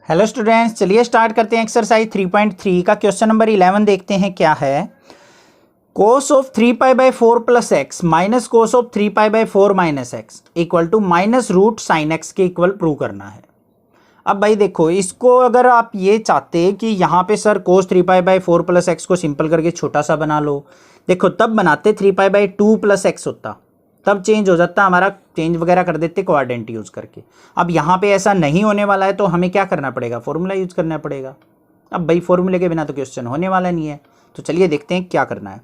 Hello students, चलिए start करते हैं एक्सरसाइज 3.3 का क्वेश्चन नंबर 11 देखते हैं क्या है। Cos of 3π/4 plus x minus cos of 3π/4 minus x equal to minus root sine x के इक्वल प्रूव करना है। अब भाई देखो, इसको अगर आप ये चाहते हैं कि यहाँ पे सर कोस 3π/4 प्लस एक्स को सिंपल करके छोटा सा बना लो, देखो तब बनाते 3π/2 प्लस एक्स होता, तब चेंज हो जाता हमारा, चेंज वगैरह कर देते क्वाड्रेंट यूज करके। अब यहाँ पे ऐसा नहीं होने वाला है तो हमें क्या करना पड़ेगा, फॉर्मूला यूज करना पड़ेगा। अब भाई फॉर्मूले के बिना तो क्वेश्चन होने वाला नहीं है, तो चलिए देखते हैं क्या करना है।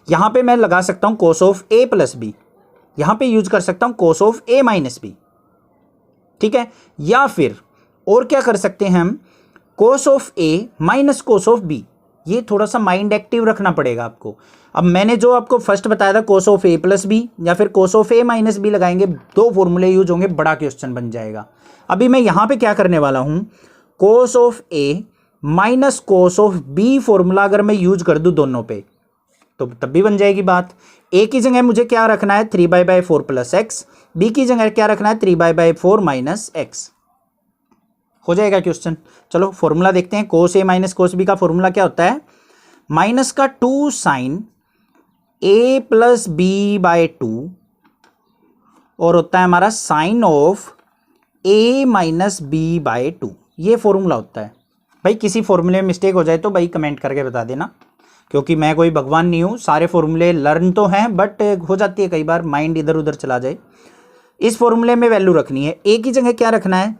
यहाँ पे मैं लगा सकता हूँ cos of A plus B, यहाँ पे यूज कर सकता हूँ cos of A minus B, ठीक है। या फिर और क्या कर सकते हैं हम, cos of A minus cos of B. ये थोड़ा सा माइंड एक्टिव रखना पड़ेगा आपको। अब मैंने जो आपको फर्स्ट बताया था cos of A plus B या फिर cos of A minus B लगाएंगे, दो फॉर्मूले यूज होंगे, बड़ा क्वेश्चन बन जाएगा। अभी मैं यहाँ पे क्या करने वाला हूँ, cos of A minus cos of B formula अगर मैं यूज कर दूँ दोनों पे तो तब भी बन जाएगी बात। ए की जगह मुझे क्या रखना है 3π/4 प्लस एक्स, बी की जगह क्या रखना है 3π/4 माइनस एक्स, हो जाएगा क्वेश्चन। चलो फॉर्मूला देखते हैं। Cos A minus cos B का फॉर्मूला क्या होता है, माइनस का 2 sine A plus B by 2 और होता है हमारा sine of A minus B by 2। ये फॉर्मूला होता है। भाई किसी फॉर्मूले में मिस्टेक हो जाए तो भाई कमेंट करके बता देना, क्योंकि मैं कोई भगवान नहीं हूँ, सारे फॉर्मूले लर्न तो हैं बट हो जाती है कई बार माइंड इधर उधर चला जाए। इस फॉर्मूले में वैल्यू रखनी है, ए की जगह क्या रखना है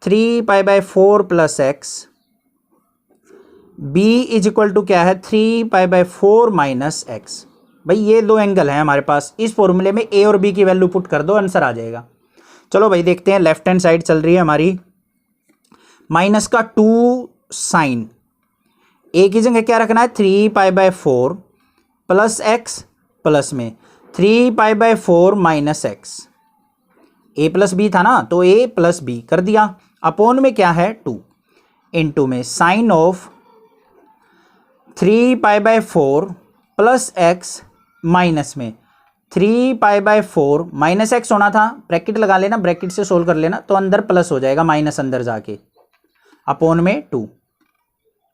3π/4 plus x, B is equal to क्या है 3π/4 माइनस एक्स। भाई ये दो एंगल हैं हमारे पास, इस फॉर्मूले में ए और बी की वैल्यू पुट कर दो, आंसर आ जाएगा। चलो भाई देखते हैं, लेफ्ट हैंड साइड चल रही है हमारी, माइनस का 2 साइन ए की जगह क्या रखना है 3π/4 प्लस एक्स, प्लस में 3π/4 माइनस एक्स। ए प्लस बी था ना, तो ए प्लस बी कर दिया, अपोन में क्या है 2 इंटू में sine of 3π/4 plus x minus में 3π/4 माइनस एक्स होना था, ब्रैकेट लगा लेना, ब्रैकेट से सोल्व कर लेना तो अंदर प्लस हो जाएगा, माइनस अंदर जाके अपोन में 2।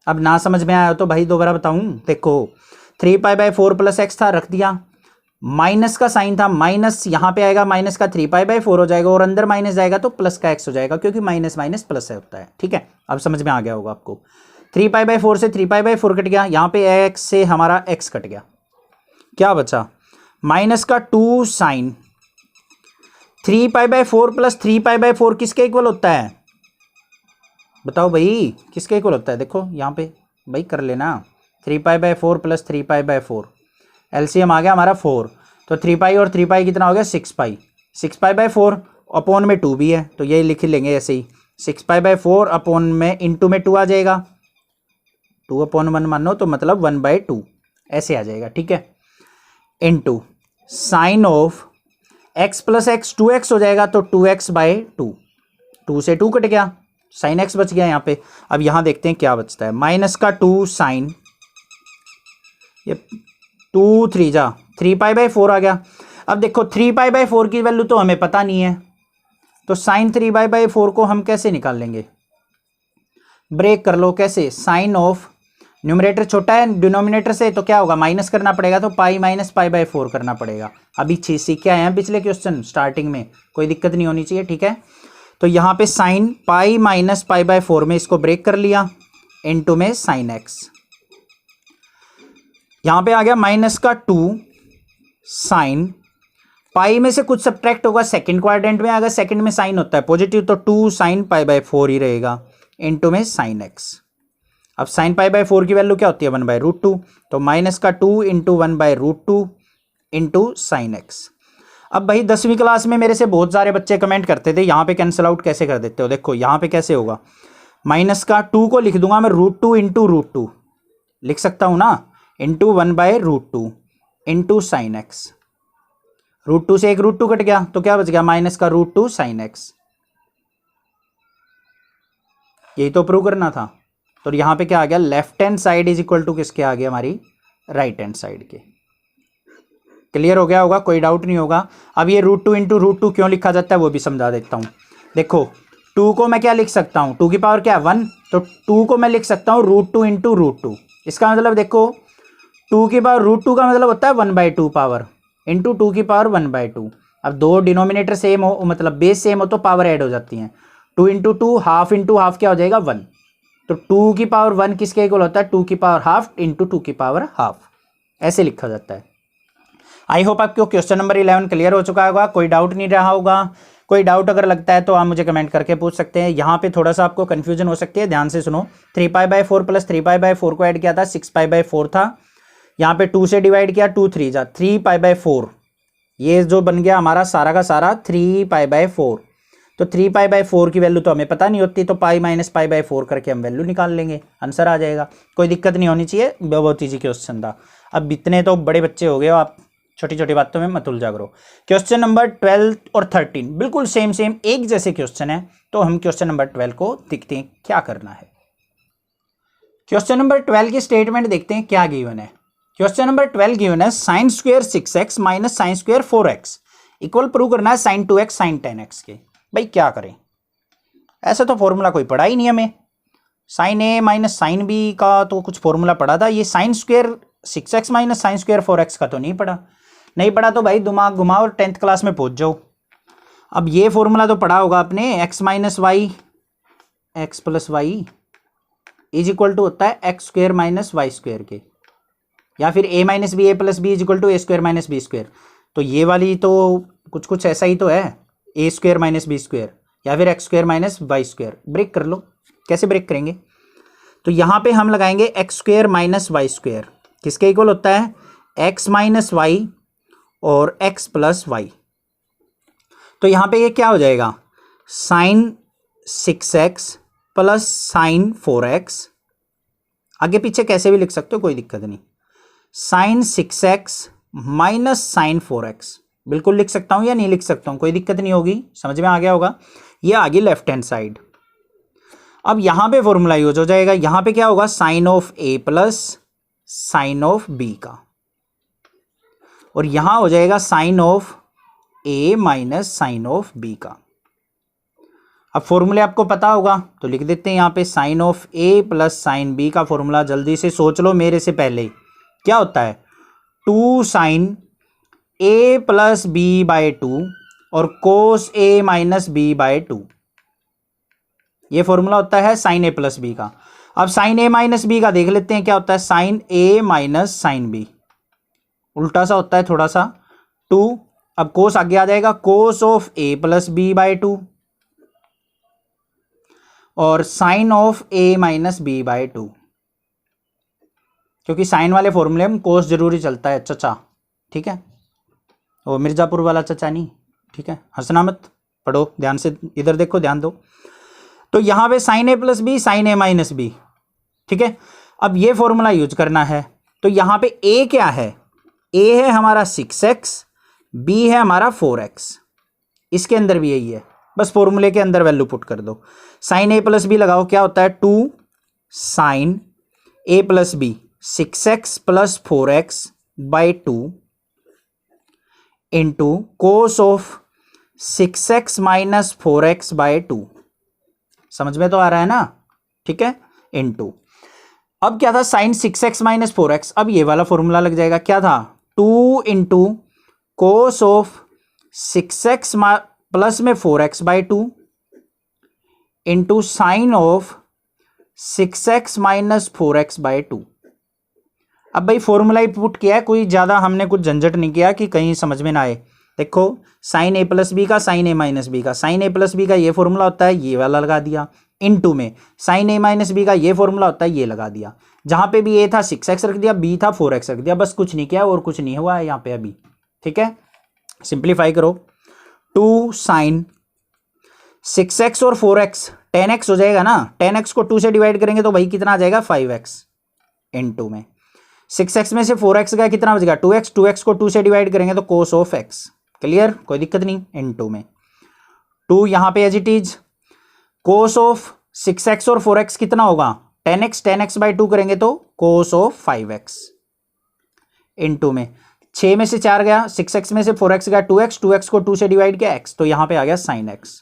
अब ना समझ में आया तो भाई दोबारा बताऊं, देखो 3π/4 प्लस एक्स था, रख दिया, माइनस का साइन था, माइनस यहाँ पे आएगा, माइनस का 3π/4 हो जाएगा और अंदर माइनस जाएगा तो प्लस का एक्स हो जाएगा, क्योंकि माइनस माइनस प्लस है होता है, ठीक है। अब समझ में आ गया होगा आपको। 3π/4 से 3π/4 कट गया, यहाँ पे एक्स से हमारा एक्स कट गया, क्या बचा माइनस का 2 साइन 3π/4 प्लस 3π/4 किसके इक्वल होता है, बताओ भाई किसके इक्वल होता है। देखो यहाँ पे भाई कर लेना, 3π/4 प्लस 3π/4 एलसीएम आ गया हमारा 4, तो 3π और 3π कितना हो गया 6π, 6π/4 अपोन में 2 भी है तो ये लिख लेंगे ऐसे ही, 6π/4 अपोन में इंटू में 2 आ जाएगा, 2/1 मानो तो मतलब 1/2 ऐसे आ जाएगा, ठीक है। Into sine of x plus x 2x हो जाएगा तो 2x/2, 2 से 2 कट गया, साइन एक्स बच गया यहाँ पे। अब यहाँ देखते हैं क्या बचता है, माइनस का 2 साइन, ये 2 3 जा 3π/4 आ गया। अब देखो 3π/4 की वैल्यू तो हमें पता नहीं है, तो साइन 3π/4 को हम कैसे निकाल लेंगे, ब्रेक कर लो, कैसे, साइन ऑफ न्यूमरेटर छोटा है डिनोमिनेटर से तो क्या होगा माइनस करना पड़ेगा, तो पाई माइनस π/4 करना पड़ेगा। अभी सीख के आए हैं पिछले क्वेश्चन स्टार्टिंग में, कोई दिक्कत नहीं होनी चाहिए, ठीक है। तो यहाँ पे साइन पाई माइनस π/4 में इसको ब्रेक कर लिया, इनटू में साइन एक्स, यहाँ पे आ गया माइनस का 2 साइन, पाई में से कुछ सब्ट्रैक्ट होगा सेकंड क्वाड्रेंट में, अगर सेकंड में साइन होता है पॉजिटिव तो 2 साइन π/4 ही रहेगा, इनटू में साइन एक्स। अब साइन π/4 की वैल्यू क्या होती है 1/√2, तो माइनस का 2 इंटू 1/√2 इंटू साइन एक्स। अब भाई 10वीं क्लास में मेरे से बहुत सारे बच्चे कमेंट करते थे यहाँ पे कैंसिल आउट कैसे कर देते हो, देखो यहाँ पे कैसे होगा, माइनस का 2 को लिख दूंगा मैं √2 इंटू √2 लिख सकता हूँ ना, इंटू 1/√2 इंटू साइन एक्स, √2 से एक √2 कट गया तो क्या बच गया माइनस का √2 साइन एक्स। यही तो प्रूव करना था। तो यहाँ पे क्या आ गया, left hand side is equal to किसके आ गया, हमारी राइट हैंड साइड के। क्लियर हो गया होगा, कोई डाउट नहीं होगा। अब ये √2 इंटू √2 क्यों लिखा जाता है वो भी समझा देता हूँ। देखो 2 को मैं क्या लिख सकता हूँ, 2 की पावर क्या है 1, तो 2 को मैं लिख सकता हूँ √2 इंटू √2। इसका मतलब देखो 2 की पावर √2 का मतलब होता है 1/2 पावर इंटू 2 की पावर 1/2। अब दो डिनोमिनेटर सेम हो, मतलब बेस सेम हो तो पावर ऐड हो जाती हैं। 2 इंटू 2 हाफ इंटू हाफ क्या हो जाएगा 1। तो 2 की पावर 1 किसके इक्वल होता है, 2 की पावर हाफ इंटू 2 की पावर हाफ, ऐसे लिखा जाता है। आई होप आपको क्वेश्चन नंबर 11 क्लियर हो चुका होगा, कोई डाउट नहीं रहा होगा। कोई डाउट अगर लगता है तो आप मुझे कमेंट करके पूछ सकते हैं। यहाँ पे थोड़ा सा आपको कंफ्यूजन हो सकती है, ध्यान से सुनो। 3π/4 प्लस 3π/4 को ऐड किया था 6π/4 था, यहाँ पे 2 से डिवाइड किया 2 3 जा 3π/4, ये जो बन गया हमारा सारा का सारा 3π/4। तो 3π/4 की वैल्यू तो हमें पता नहीं होती, तो पाई माइनस π/4 करके हम वैल्यू निकाल लेंगे, आंसर आ जाएगा। कोई दिक्कत नहीं होनी चाहिए, बहुत ईजी क्वेश्चन था। अब इतने तो बड़े बच्चे हो गए हो आप, छोटी छोटी बातों में मत उलझा करो। क्वेश्चन नंबर 12 और 13 बिल्कुल सेम एक जैसे क्वेश्चन है, तो हम क्वेश्चन नंबर 12 को देखते हैं क्या करना है। क्वेश्चन नंबर 12 की स्टेटमेंट देखते हैं क्या गिवन है। क्वेश्चन नंबर 12 गिवन है sin square 6x minus sin square 4x equal prove करना है sin 2x sin 10x के। भाई क्या करें, ऐसा तो फॉर्मूला कोई पढ़ा ही नहीं हमें। sin a minus sin b का तो कुछ फॉर्मूला पढ़ा था, ये sin square 6x minus sin square 4x का तो नहीं पढ़ा तो भाई दिमाग घुमाओ और 10th क्लास में पहुंच जाओ। अब ये फॉर्मूला तो पढ़ा होगा आपने, x minus Y X plus Y is equal to होता है X square minus Y square के, या फिर a minus B A plus B is equal to A square minus B square. तो ये वाली तो कुछ ऐसा ही तो है, A square minus B square या फिर X square minus Y square. Break कर लो, कैसे ब्रेक करेंगे, तो यहाँ पे हम लगाएंगे X square minus Y square, किसके इक्वल होता है एक्स माइनस वाई और x प्लस वाई। तो यहाँ पे ये क्या हो जाएगा sin 6x plus sin 4x, आगे पीछे कैसे भी लिख सकते हो कोई दिक्कत नहीं। sin 6x minus sin 4x बिल्कुल लिख सकता हूँ या नहीं लिख सकता हूँ, कोई दिक्कत नहीं होगी, समझ में आ गया होगा। ये आ गई लेफ्ट हैंड साइड। अब यहाँ पे फॉर्मूला यूज हो जाएगा, यहाँ पे क्या होगा sine of a plus sine of b का, और यहां हो जाएगा sine of a minus sine of b का। अब फॉर्मूले आपको पता होगा तो लिख देते हैं यहां पे sine of a plus sine b का फॉर्मूला जल्दी से सोच लो मेरे से पहले, क्या होता है 2 साइन a प्लस b/2 और कोस a माइनस b/2, ये फॉर्मूला होता है साइन a प्लस b का। अब साइन a माइनस b का देख लेते हैं क्या होता है sine a minus sine b, उल्टा सा होता है थोड़ा सा 2। अब कोस आगे आ जाएगा cos of a plus b/2 और sine of a minus b/2, क्योंकि साइन वाले फॉर्मूले में कोस जरूरी चलता है चचा, ठीक है, वो मिर्जापुर वाला चचा नहीं, ठीक है, हंसना मत, पढ़ो ध्यान से, इधर देखो ध्यान दो। तो यहां पे sine a plus b sine a minus b, ठीक है। अब ये फॉर्मूला यूज करना है, तो यहां पे a क्या है, a है हमारा 6x, b है हमारा 4x, इसके अंदर भी यही है, बस फॉर्मूले के अंदर वैल्यू पुट कर दो। साइन a प्लस बी लगाओ, क्या होता है 2 sine a plus B 6x plus 4x/2 into cos of 6x minus 4x/2, समझ में तो आ रहा है ना, ठीक है, इंटू अब क्या था साइन 6x माइनस 4x, अब ये वाला फॉर्मूला लग जाएगा, क्या था 2 into cos of 6x plus में 4x/2 into sine of 6x minus 4x/2। अब भाई फॉर्मूला ही पुट किया है, कोई ज़्यादा हमने कुछ झंझट नहीं किया कि कहीं समझ में ना आए। देखो साइन a प्लस बी का साइन a माइनस बी का, साइन a प्लस बी का ये फॉर्मूला होता है, ये वाला लगा दिया, इनटू में साइन a माइनस बी का ये फॉर्मूला होता है, ये लगा दिया। जहां पे भी a था 6x रख दिया, b था 4x रख दिया, बस कुछ नहीं किया और कुछ नहीं हुआ है यहाँ पे अभी, ठीक है। सिंप्लीफाई करो, 2 साइन 6x और 4x 10x हो जाएगा ना, 10x को 2 से डिवाइड करेंगे तो भाई कितना आ जाएगा 5x, इनटू में 6x में से 4x गया कितना बचेगा 2x, 2x को 2 से डिवाइड करेंगे तो कोस ऑफ x, क्लियर, कोई दिक्कत नहीं, इनटू में 2 यहाँ पे as it is, cos of 6x और 4x कितना होगा 10x, 10x/2 करेंगे तो कोस ऑफ 5x, इनटू में 6 में से 4 गया, 6x में से 4x गया 2x, 2x को 2 से डिवाइड किया x, तो यहां पे आ गया साइन x।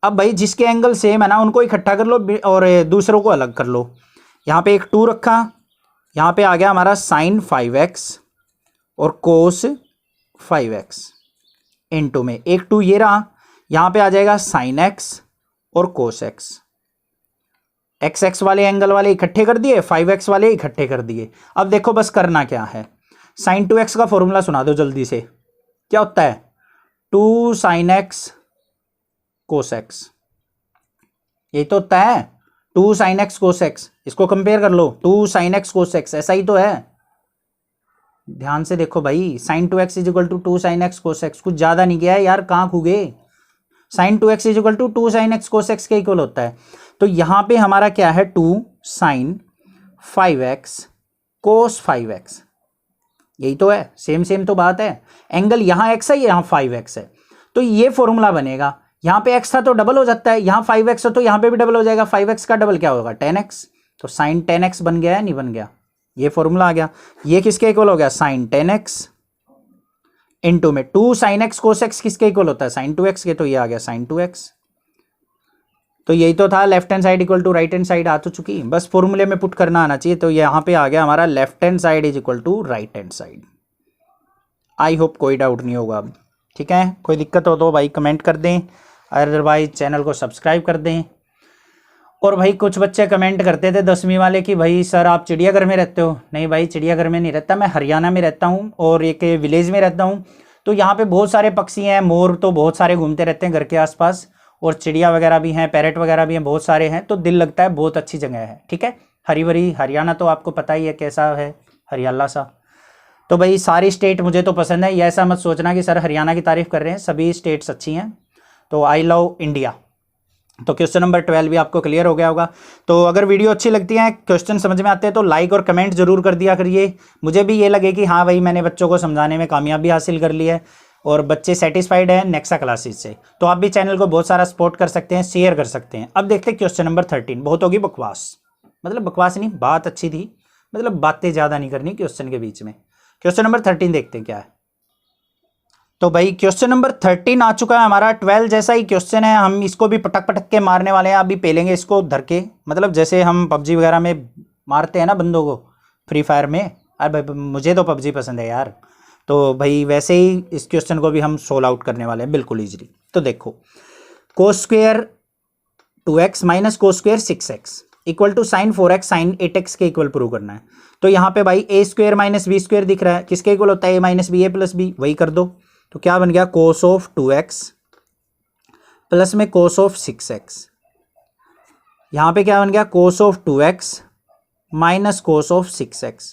अब भाई जिसके एंगल सेम है ना उनको इकट्ठा कर लो और दूसरों को अलग कर लो। यहाँ पे एक 2 रखा, यहाँ पे आ गया हमारा साइन 5x और कोस 5x इनटू में एक 2 ये रहा, यहाँ पे आ जाएगा साइन x और कोस x। x वाले एंगल वाले इकट्ठे कर दिए, 5x वाले इकट्ठे कर दिए। अब देखो बस करना क्या है, साइन 2x का फॉर्मूला सुना दो जल्दी से। क्या होता है, 2 साइन x कोस x, यही तो होता है 2 साइन x कोस x। इसको कंपेयर कर लो, 2 साइन x कोस x, ऐसा ही तो है। ध्यान से देखो भाई, sine 2x is equal to 2 sine x cos x, कुछ ज्यादा नहीं किया है यार, कहाँ खूगे। Sine 2x is equal to 2 sine x cos x के इक्वल होता है। तो यहां पे हमारा क्या है, 2 साइन 5x कोस 5x, यही तो है, सेम सेम तो बात है। एंगल यहां x है, यहां 5x है, तो ये फॉर्मूला बनेगा। यहां पे x था तो डबल हो जाता है, यहां 5x है तो यहां पे भी डबल हो जाएगा, 5x का डबल क्या होगा 10x, तो साइन 10x बन गया है, नहीं बन गया, ये फॉर्मूला आ गया। ये किसके इक्वल हो गया, साइन 10x इनटू में 2 साइन x कोस x किसके इक्वल होता है, साइन 2x के, तो ये आ गया साइन 2x। तो यही तो था, left hand side equal to right hand side आ तो चुकी, बस फॉर्मूले में पुट करना आना चाहिए। तो यहाँ पे आ गया हमारा left hand side is equal to right hand side. I hope कोई डाउट नहीं होगा अब, ठीक है। कोई दिक्कत हो तो भाई कमेंट कर दें, अदरवाइज चैनल को सब्सक्राइब कर दें। और भाई कुछ बच्चे कमेंट करते थे 10वीं वाले कि भाई सर आप चिड़ियाघर में रहते हो। नहीं भाई, चिड़ियाघर में नहीं रहता, मैं हरियाणा में रहता हूँ और एक विलेज में रहता हूँ। तो यहाँ पे बहुत सारे पक्षी हैं, मोर तो बहुत सारे घूमते रहते हैं घर के आसपास, और चिड़िया वगैरह भी हैं, पैरेट वगैरह भी हैं, बहुत सारे हैं। तो दिल लगता है, बहुत अच्छी जगह है, ठीक है। हरी भरी हरियाणा तो आपको पता ही है कैसा है, हरियाला सा। तो भाई सारी स्टेट मुझे तो पसंद है, ये ऐसा मत सोचना कि सर हरियाणा की तारीफ कर रहे हैं, सभी स्टेट्स अच्छी हैं। तो आई लव इंडिया। तो क्वेश्चन नंबर 12 भी आपको क्लियर हो गया होगा। तो अगर वीडियो अच्छी लगती है, क्वेश्चन समझ में आते हैं तो लाइक और कमेंट जरूर कर दिया करिए, मुझे भी ये लगे कि हाँ भाई मैंने बच्चों को समझाने में कामयाबी हासिल कर ली है और बच्चे सेटिस्फाइड हैं नेक्सा क्लासेस से। तो आप भी चैनल को बहुत सारा सपोर्ट कर सकते हैं, शेयर कर सकते हैं। अब देखते हैं क्वेश्चन नंबर 13। बहुत होगी बकवास, मतलब बकवास नहीं, बात अच्छी थी, मतलब बातें ज़्यादा नहीं करनी क्वेश्चन के बीच में। क्वेश्चन नंबर 13 देखते हैं क्या है। तो भाई क्वेश्चन नंबर 13 आ चुका है हमारा। 12 जैसा ही क्वेश्चन है, हम इसको भी पटक पटक के मारने वाले हैं। अभी पेलेंगे इसको धर के, मतलब जैसे हम पबजी वगैरह में मारते हैं ना बंदों को, फ्री फायर में। अरे भाई मुझे तो पबजी पसंद है यार। तो भाई वैसे ही इस क्वेश्चन को भी हम सोल्व आउट करने वाले हैं बिल्कुल ईजिली। तो देखो, cos square 2x minus cos square 6x equal to sine 4x sine 8x के इक्वल प्रूव करना है। तो यहाँ पे भाई ए स्क्वेयर माइनस बी स्क्वेयर दिख रहा है, किसके इक्वल होता है, ए minus B, A plus B, वही कर दो। तो क्या बन गया, कोस ऑफ 2x प्लस में कोस ऑफ 6x। यहाँ पे क्या बन गया, cos of 2x minus cos of 6x।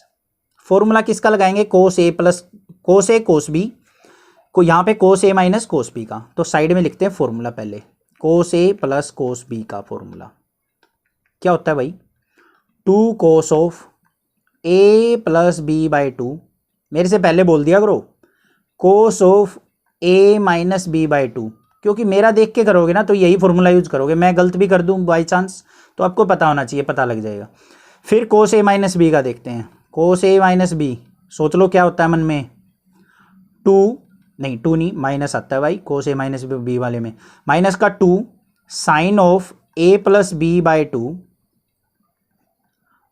Formula किसका लगाएंगे, कोस A plus cos A cos B को, यहाँ पे कोस ए माइनस कोस बी का। तो साइड में लिखते हैं फॉर्मूला पहले, cos A plus cos B का फॉर्मूला क्या होता है भाई, 2 cos of A plus B by 2। मेरे से पहले बोल दिया करो, cos of A minus B by 2, क्योंकि मेरा देख के करोगे ना तो यही फॉर्मूला यूज करोगे। मैं गलत भी कर दूं बाई चांस तो आपको पता होना चाहिए, पता लग जाएगा। फिर कोस ए माइनस बी का देखते हैं, कोस ए माइनस बी, सोच लो क्या होता है मन में, 2 नहीं माइनस आता है भाई कोस ए माइनस बी वाले में, माइनस का 2 sine of A plus B by 2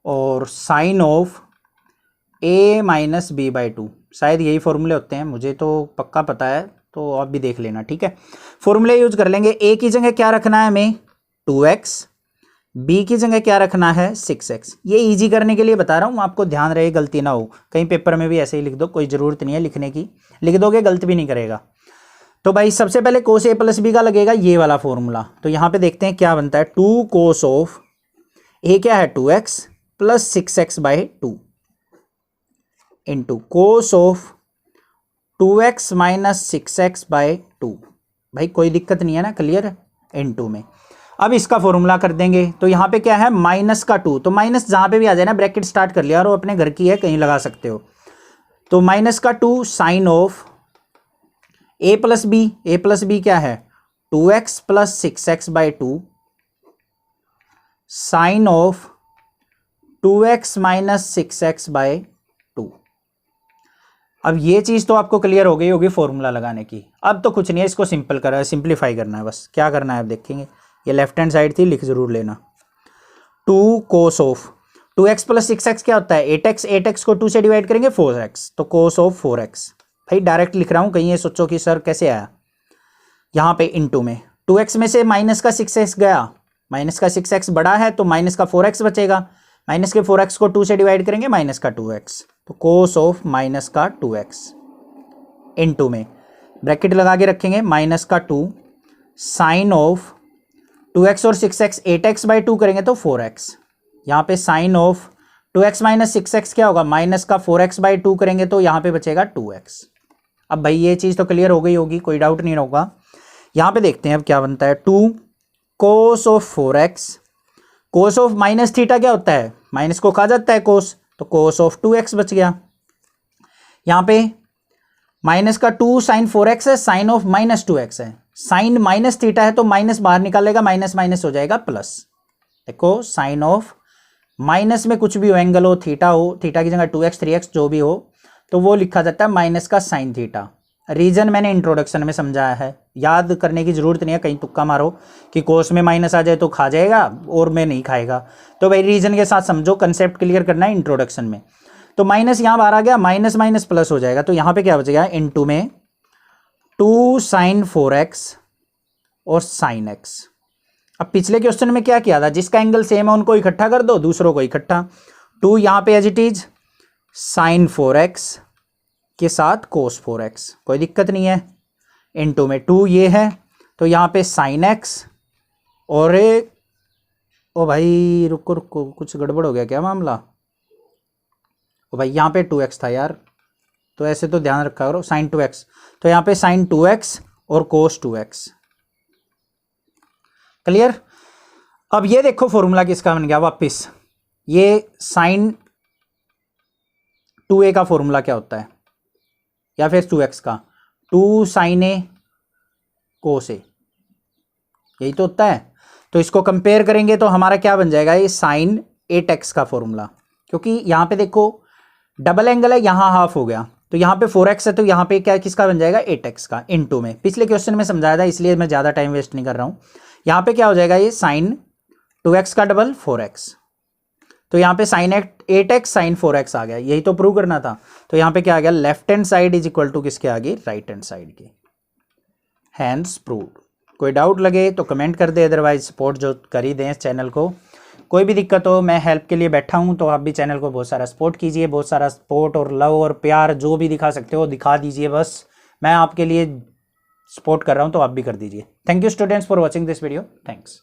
और sine of A minus B by 2। शायद यही फॉर्मूले होते हैं, मुझे तो पक्का पता है, तो आप भी देख लेना, ठीक है। फॉर्मूले यूज कर लेंगे। ए की जगह क्या रखना है हमें, 2x, बी की जगह क्या रखना है 6x। ये इजी करने के लिए बता रहा हूँ, आपको ध्यान रहे, गलती ना हो। कहीं पेपर में भी ऐसे ही लिख दो, कोई ज़रूरत नहीं है लिखने की, लिख दोगे गलत भी नहीं करेगा। तो भाई सबसे पहले कोस ए प्लस बी का लगेगा ये वाला फॉर्मूला। तो यहाँ पे देखते हैं क्या बनता है, 2 कोस ऑफ ए क्या है 2x plus 6x by 2 into cos of 2x minus 6x by 2। भाई कोई दिक्कत नहीं है ना, क्लियर, इंटू में। अब इसका फॉर्मूला कर देंगे। तो यहाँ पे क्या है, माइनस का 2, तो माइनस जहाँ पे भी आ जाए ना ब्रैकेट स्टार्ट कर लिया, और वो अपने घर की है, कहीं लगा सकते हो। तो माइनस का 2 sine of A plus B, A plus B क्या है 2x plus 6x by 2 sine of 2x minus 6x by 2। अब ये चीज़ तो आपको क्लियर हो गई होगी फॉर्मूला लगाने की। अब तो कुछ नहीं है, इसको सिंप्लीफाई करना है बस। क्या करना है अब देखेंगे। ये लेफ्ट हैंड साइड थी, लिख जरूर लेना। 2 cos of 2x plus 6x क्या होता है 8x। 8x को 2 से डिवाइड करेंगे 4x, तो कोस ऑफ 4x। भाई डायरेक्ट लिख रहा हूँ, कहीं ये सोचो कि सर कैसे आया। यहाँ पे इनटू में 2x में से माइनस का 6x गया, माइनस का 6x बड़ा है तो माइनस का 4x बचेगा। माइनस के 4x को 2 से डिवाइड करेंगे माइनस का 2x, तो कोस ऑफ माइनस का 2x इनटू में ब्रैकेट लगा के रखेंगे माइनस का 2 साइन ऑफ 2x और 6x 8x बाई 2 करेंगे तो 4x। यहाँ पे sine of 2x minus 6x क्या होगा माइनस का 4x बाई 2 करेंगे तो यहाँ पे बचेगा 2x। अब भाई ये चीज़ तो क्लियर हो गई होगी, कोई डाउट नहीं होगा। यहाँ पे देखते हैं अब क्या बनता है। 2 cos of 4x, cos of minus theta क्या होता है माइनस को खा जाता है कोस, तो कोस ऑफ 2x बच गया। यहाँ पे माइनस का 2 साइन 4x है, साइन ऑफ माइनस 2x है। साइन माइनस थीटा है तो माइनस बाहर निकालेगा, माइनस माइनस हो जाएगा प्लस। देखो साइन ऑफ माइनस में कुछ भी हो, एंगल हो, थीटा की जगह 2x 3x जो भी हो, तो वो लिखा जाता है माइनस का साइन थीटा। रीजन मैंने इंट्रोडक्शन में समझाया है, याद करने की जरूरत नहीं है। कहीं तुक्का मारो कि कोस में माइनस आ जाए तो खा जाएगा और में नहीं खाएगा, तो भाई रीजन के साथ समझो, कंसेप्ट क्लियर करना है इंट्रोडक्शन में। तो माइनस यहाँ बाहर आ गया, माइनस माइनस प्लस हो जाएगा, तो यहाँ पे क्या बचेगा इनटू में 2 साइन 4x और साइन x। अब पिछले क्वेश्चन में क्या किया था, जिसका एंगल सेम है उनको इकट्ठा कर दो, दूसरों को इकट्ठा। 2 यहाँ पे as it is sine 4x के साथ कोस 4x, कोई दिक्कत नहीं है। इनटू में 2 ये है तो यहाँ पे साइन x और ओ भाई रुको रुको कुछ गड़बड़ हो गया क्या मामला। ओ भाई यहाँ पे 2x था यार, तो ऐसे तो ध्यान रखा करो साइन 2x, तो यहाँ पे साइन 2x और कोस 2x। क्लियर। अब ये देखो फॉर्मूला किसका बन गया वापस। ये साइन 2a का फॉर्मूला क्या होता है, या फिर 2x का 2 साइन ए कोस ए, यही तो होता है। तो इसको कंपेयर करेंगे तो हमारा क्या बन जाएगा, ये साइन 8x का फॉर्मूला। क्योंकि यहाँ पे देखो डबल एंगल है, यहाँ हाफ हो गया, तो यहाँ पे 4x है, तो यहाँ पे क्या किसका बन जाएगा 8x का इनटू में। पिछले क्वेश्चन में समझाया था इसलिए मैं ज़्यादा टाइम वेस्ट नहीं कर रहा हूँ। यहाँ पे क्या हो जाएगा, ये साइन 2x का डबल 4x, तो यहाँ पे साइन 8x साइन 4x आ गया, यही तो प्रूव करना था। तो यहाँ पे क्या आ गया, left hand side is equal to किसके आगे, राइट हैंड साइड के। Hence proved. कोई डाउट लगे तो कमेंट कर दे, अदरवाइज सपोर्ट जो कर ही दें इस चैनल को। कोई भी दिक्कत हो मैं हेल्प के लिए बैठा हूँ, तो आप भी चैनल को बहुत सारा सपोर्ट कीजिए, बहुत सारा सपोर्ट और लव और प्यार जो भी दिखा सकते हो दिखा दीजिए। बस मैं आपके लिए सपोर्ट कर रहा हूँ तो आप भी कर दीजिए। Thank you students for watching this video. Thanks.